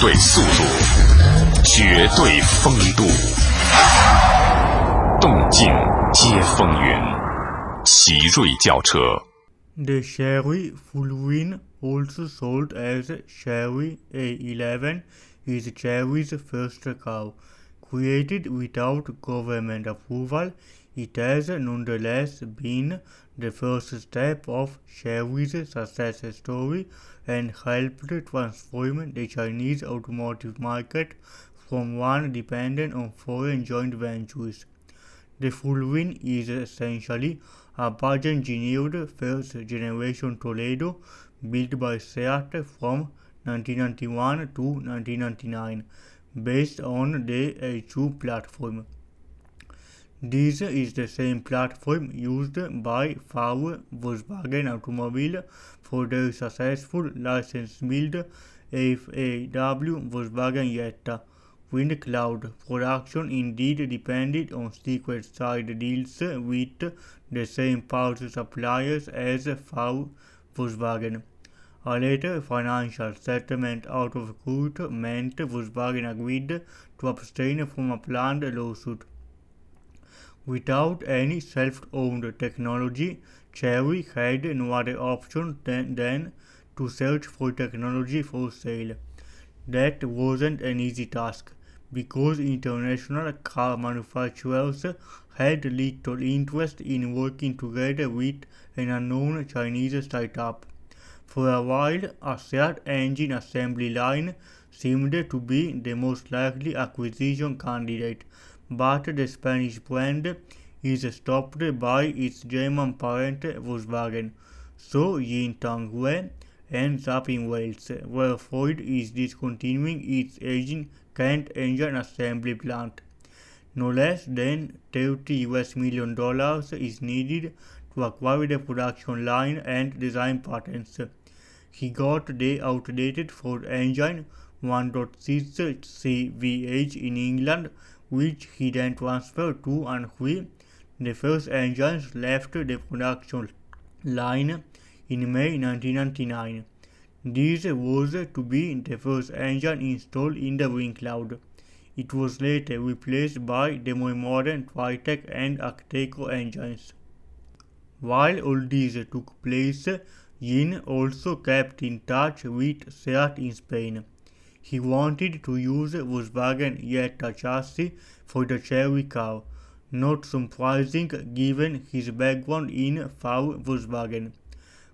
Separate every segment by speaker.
Speaker 1: 对速度，绝对风度，动静皆风云。奇瑞轿车。
Speaker 2: The Chery Fulwin, also sold as Chery A11, is Chery's first car. Created without government approval, it has nonetheless been the first step of Chery's success story and helped transform the Chinese automotive market from one dependent on foreign joint ventures. The Fulwin is essentially a budget-engineered first-generation Toledo built by Seat from 1991 to 1999, based on the A2 platform. This is the same platform used by Volkswagen Automobile for their successful license-built FAW Volkswagen Jetta. Wind cloud production indeed depended on secret side deals with the same parts suppliers as Volkswagen. A later financial settlement out of court meant Volkswagen agreed to abstain from a planned lawsuit. Without any self-owned technology, Chery had no other option than to search for technology for sale. That wasn't an easy task, because international car manufacturers had little interest in working together with an unknown Chinese startup. For a while, a Seat engine assembly line seemed to be the most likely acquisition candidate, but the Spanish brand is stopped by its German parent Volkswagen, so Yin Tangue ends up in Wales, where Ford is discontinuing its aging Kent engine assembly plant. No less than $30 million is needed to acquire the production line and design patents. He got the outdated Ford engine 1.6 CVH in England, which he then transferred to Anhui. The first engines left the production line in May 1999. This was to be the first engine installed in the wing cloud. It was later replaced by the more modern Tritec and ACTECO engines. While all this took place, Yin also kept in touch with Seat in Spain. He wanted to use Volkswagen Jetta chassis for the Chery car, not surprising given his background in Volkswagen.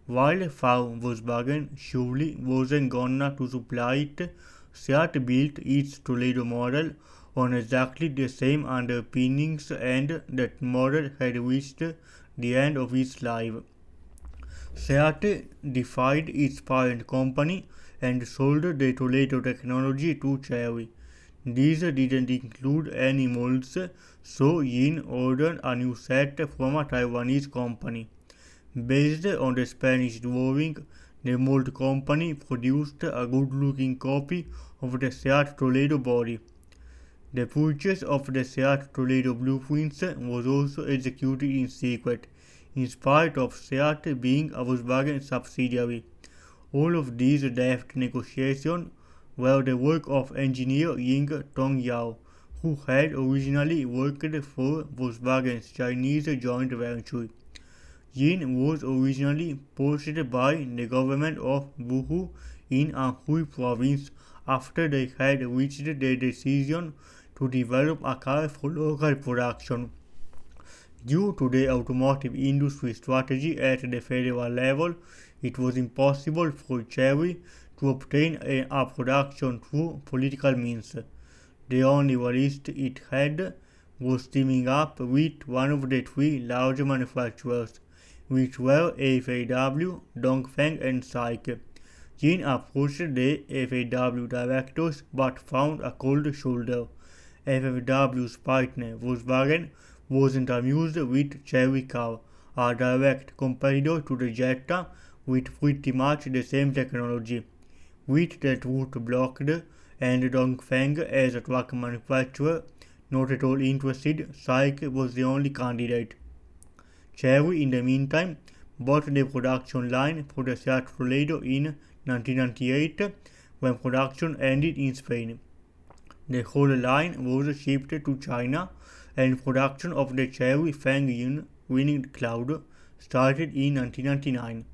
Speaker 2: While Volkswagen surely wasn't gonna to supply it, Seat built its Toledo model on exactly the same underpinnings, and that model had reached the end of its life. Seat defied its parent company and sold the Toledo technology to Chery. This didn't include any molds, so Yin ordered a new set from a Taiwanese company. Based on the Spanish drawing, the mold company produced a good-looking copy of the Seat Toledo body. The purchase of the Seat Toledo blueprints was also executed in secret, in spite of Seat being a Volkswagen subsidiary. All of these deft negotiations were the work of engineer Ying Tongyao, who had originally worked for Volkswagen's Chinese joint venture. Yin was originally posted by the government of Wuhu in Anhui province after they had reached the decision to develop a car for local production. Due to the automotive industry strategy at the federal level, it was impossible for Chery to obtain a production through political means. The only realist it had was teaming up with one of the three large manufacturers, which were FAW, Dongfeng and SAIC. Yin approached the FAW directors but found a cold shoulder. FAW's partner, Volkswagen, wasn't amused with Chery car, a direct competitor to the Jetta with pretty much the same technology. With that route blocked and Dongfeng as a truck manufacturer not at all interested, SAIC was the only candidate. Chery, in the meantime, bought the production line for the Seat Toledo in 1998 when production ended in Spain. The whole line was shipped to China, and production of the Chery Fengyun winning cloud started in 1999.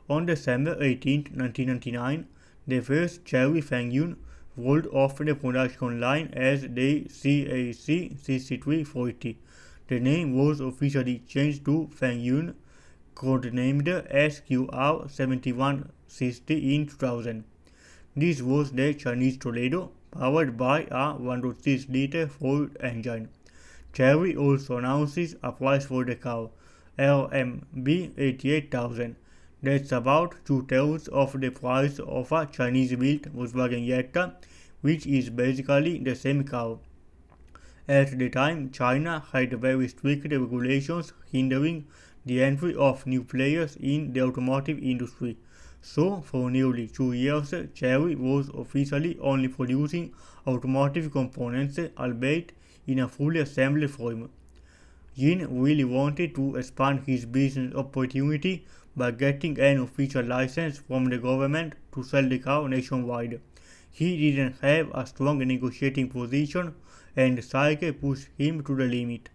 Speaker 2: On December 18, 1999, the first Chery Fengyun rolled off the production line as the CAC 6340. The name was officially changed to Fengyun, codenamed SQR 7160 in 2000. This was the Chinese Toledo, powered by a 1.6-liter Ford engine. Chery also announces a price for the car, RMB 88,000. That's about 2/3 of the price of a Chinese-built Volkswagen Jetta, which is basically the same car. At the time, China had very strict regulations hindering the entry of new players in the automotive industry. So, for nearly 2 years, Chery was officially only producing automotive components, albeit in a fully assembled form. Jin really wanted to expand his business opportunity by getting an official license from the government to sell the car nationwide. He didn't have a strong negotiating position, and Saike pushed him to the limit.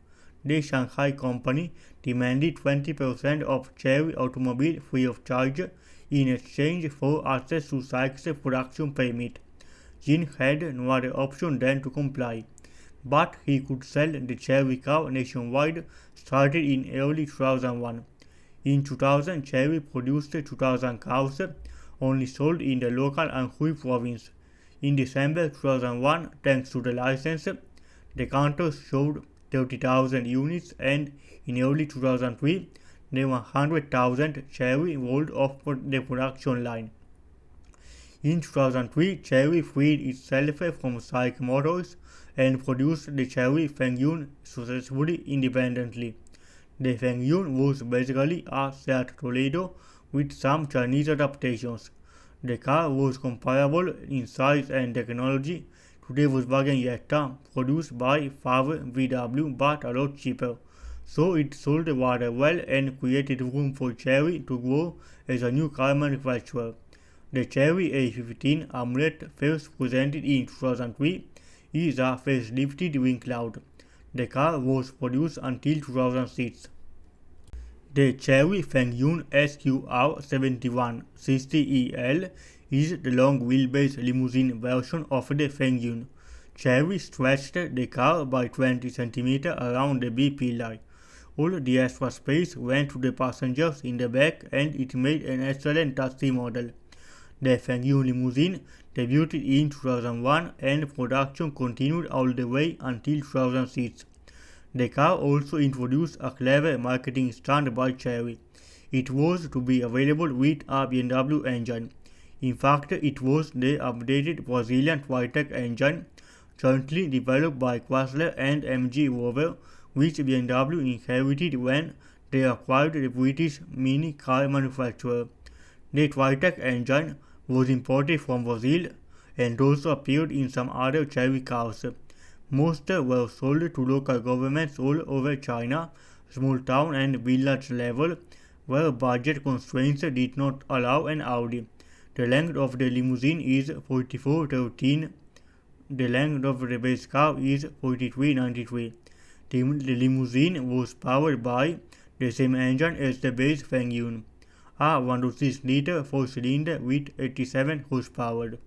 Speaker 2: The Shanghai company demanded 20% of Chery automobile free of charge in exchange for access to Saike's production permit. Jin had no other option than to comply, but he could sell the Chery car nationwide started in early 2001. In 2000, Chery produced 2,000 cars, only sold in the local Anhui province. In December 2001, thanks to the license, the counters showed 30,000 units, and in early 2003, the 100,000 Chery rolled off the production line. In 2003, Chery freed itself from SAIC Motors and produced the Chery Fengyun successfully independently. The Fengyun was basically a Seat Toledo with some Chinese adaptations. The car was comparable in size and technology to the Volkswagen Jetta produced by VW, but a lot cheaper. So it sold rather well and created room for Chery to grow as a new car manufacturer. The Chery A15 Amulet, first presented in 2003, is a facelifted wing cloud. The car was produced until 2006. The Chery Fengyun SQR 7160EL is the long wheelbase limousine version of the Fengyun. Chery stretched the car by 20 cm around the B pillar. All the extra space went to the passengers in the back, and it made an excellent taxi model. The Fengyun limousine debuted in 2001 and production continued all the way until 2006. The car also introduced a clever marketing stunt by Chery. It was to be available with a BMW engine. In fact, it was the updated Brazilian Tritec engine, jointly developed by Chrysler and MG Rover, which BMW inherited when they acquired the British mini car manufacturer. The Tritec engine was imported from Brazil and also appeared in some other Chery cars. Most were sold to local governments all over China, small town and village level, where budget constraints did not allow an Audi. The length of the limousine is 4413. The length of the base car is 4393. The limousine was powered by the same engine as the base Fengyun, a 1.6-liter 4-cylinder with 87 horsepower.